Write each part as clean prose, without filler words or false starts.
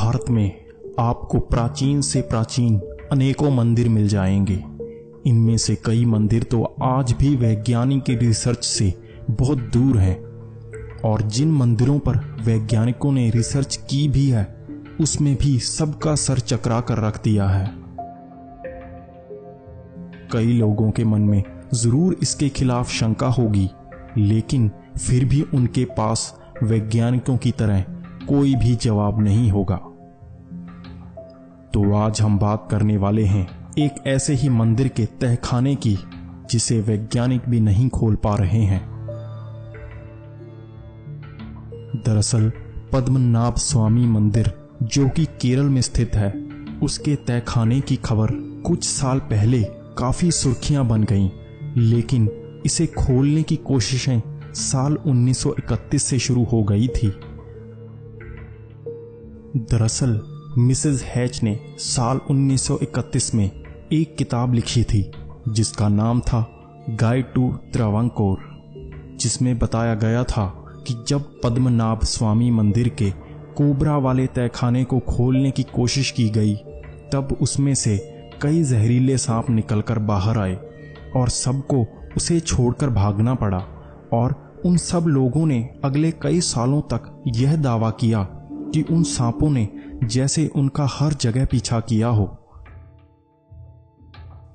भारत में आपको प्राचीन से प्राचीन अनेकों मंदिर मिल जाएंगे। इनमें से कई मंदिर तो आज भी वैज्ञानिक रिसर्च से बहुत दूर हैं, और जिन मंदिरों पर वैज्ञानिकों ने रिसर्च की भी है उसमें भी सबका सर चकरा कर रख दिया है। कई लोगों के मन में जरूर इसके खिलाफ शंका होगी, लेकिन फिर भी उनके पास वैज्ञानिकों की तरह कोई भी जवाब नहीं होगा। तो आज हम बात करने वाले हैं एक ऐसे ही मंदिर के तहखाने की जिसे वैज्ञानिक भी नहीं खोल पा रहे हैं। दरअसल पद्मनाभ स्वामी मंदिर जो कि केरल में स्थित है, उसके तहखाने की खबर कुछ साल पहले काफी सुर्खियां बन गईं, लेकिन इसे खोलने की कोशिशें साल 1931 से शुरू हो गई थी। दरअसल मिसेस हैच ने साल 1931 में एक किताब लिखी थी जिसका नाम था गाइड टू त्रावणकोर, जिसमें बताया गया था कि जब पद्मनाभ स्वामी मंदिर के कोबरा वाले तहखाने को खोलने की कोशिश की गई तब उसमें से कई जहरीले सांप निकलकर बाहर आए और सबको उसे छोड़कर भागना पड़ा, और उन सब लोगों ने अगले कई सालों तक यह दावा किया कि उन सांपों ने जैसे उनका हर जगह पीछा किया हो।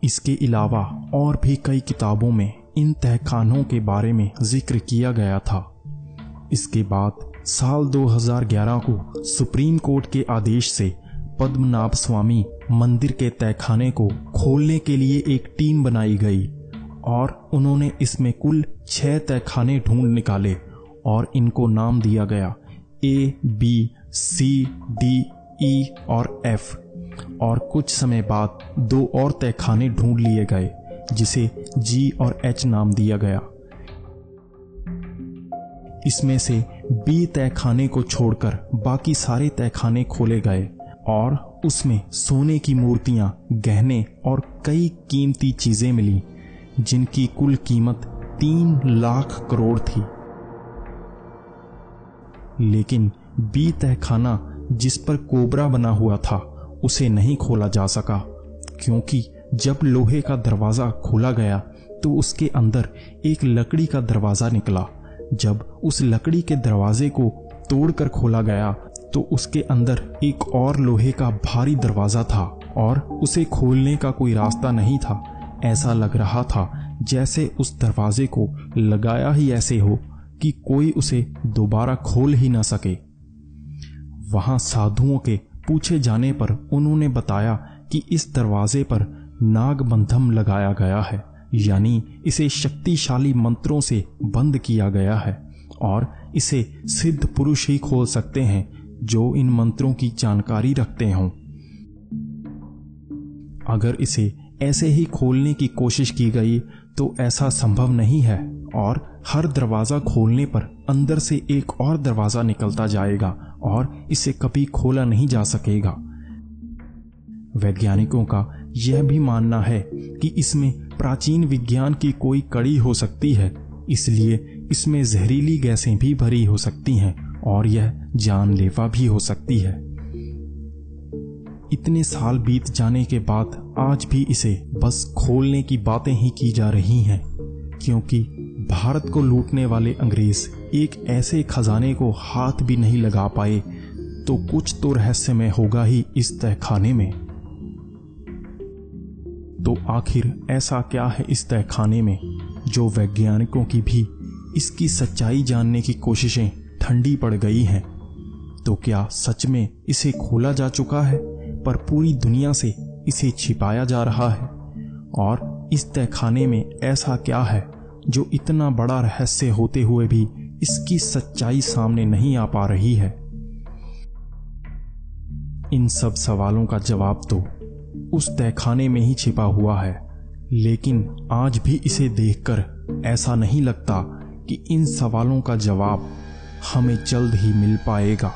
इसके अलावा और भी कई किताबों में इन तहखानों के बारे में जिक्र किया गया था। इसके बाद साल 2011 को सुप्रीम कोर्ट के आदेश से पद्मनाभ स्वामी मंदिर के तहखाने को खोलने के लिए एक टीम बनाई गई और उन्होंने इसमें कुल 6 तहखाने ढूंढ निकाले और इनको नाम दिया गया A, B, C, D, E और F। और कुछ समय बाद 2 और तहखाने ढूंढ लिए गए जिसे G और H नाम दिया गया। इसमें से B तहखाने को छोड़कर बाकी सारे तहखाने खोले गए और उसमें सोने की मूर्तियां, गहने और कई कीमती चीजें मिली जिनकी कुल कीमत 3 लाख करोड़ थी। लेकिन बी तहखाना जिस पर कोबरा बना हुआ था उसे नहीं खोला जा सका, क्योंकि जब लोहे का दरवाजा खोला गया तो उसके अंदर एक लकड़ी का दरवाजा निकला। जब उस लकड़ी के दरवाजे को तोड़कर खोला गया तो उसके अंदर एक और लोहे का भारी दरवाजा था और उसे खोलने का कोई रास्ता नहीं था। ऐसा लग रहा था जैसे उस दरवाजे को लगाया ही ऐसे हो कि कोई उसे दोबारा खोल ही ना सके। वहां साधुओं के पूछे जाने पर उन्होंने बताया कि इस दरवाजे पर नागबंधम लगाया गया है, यानी इसे शक्तिशाली मंत्रों से बंद किया गया है और इसे सिद्ध पुरुष ही खोल सकते हैं जो इन मंत्रों की जानकारी रखते हों। अगर इसे ऐसे ही खोलने की कोशिश की गई तो ऐसा संभव नहीं है और हर दरवाजा खोलने पर अंदर से एक और दरवाजा निकलता जाएगा और इसे कभी खोला नहीं जा सकेगा। वैज्ञानिकों का यह भी मानना है कि इसमें प्राचीन विज्ञान की कोई कड़ी हो सकती है, इसलिए इसमें जहरीली गैसें भी भरी हो सकती हैं और यह जानलेवा भी हो सकती है। इतने साल बीत जाने के बाद आज भी इसे बस खोलने की बातें ही की जा रही हैं, क्योंकि भारत को लूटने वाले अंग्रेज एक ऐसे खजाने को हाथ भी नहीं लगा पाए, तो कुछ तो रहस्यमय होगा ही इस तहखाने में। तो आखिर ऐसा क्या है इस तहखाने में जो वैज्ञानिकों की भी इसकी सच्चाई जानने की कोशिशें ठंडी पड़ गई हैं? तो क्या सच में इसे खोला जा चुका है पर पूरी दुनिया से इसे छिपाया जा रहा है? और इस तहखाने में ऐसा क्या है जो इतना बड़ा रहस्य होते हुए भी इसकी सच्चाई सामने नहीं आ पा रही है? इन सब सवालों का जवाब तो उस तहखाने में ही छिपा हुआ है, लेकिन आज भी इसे देखकर ऐसा नहीं लगता कि इन सवालों का जवाब हमें जल्द ही मिल पाएगा।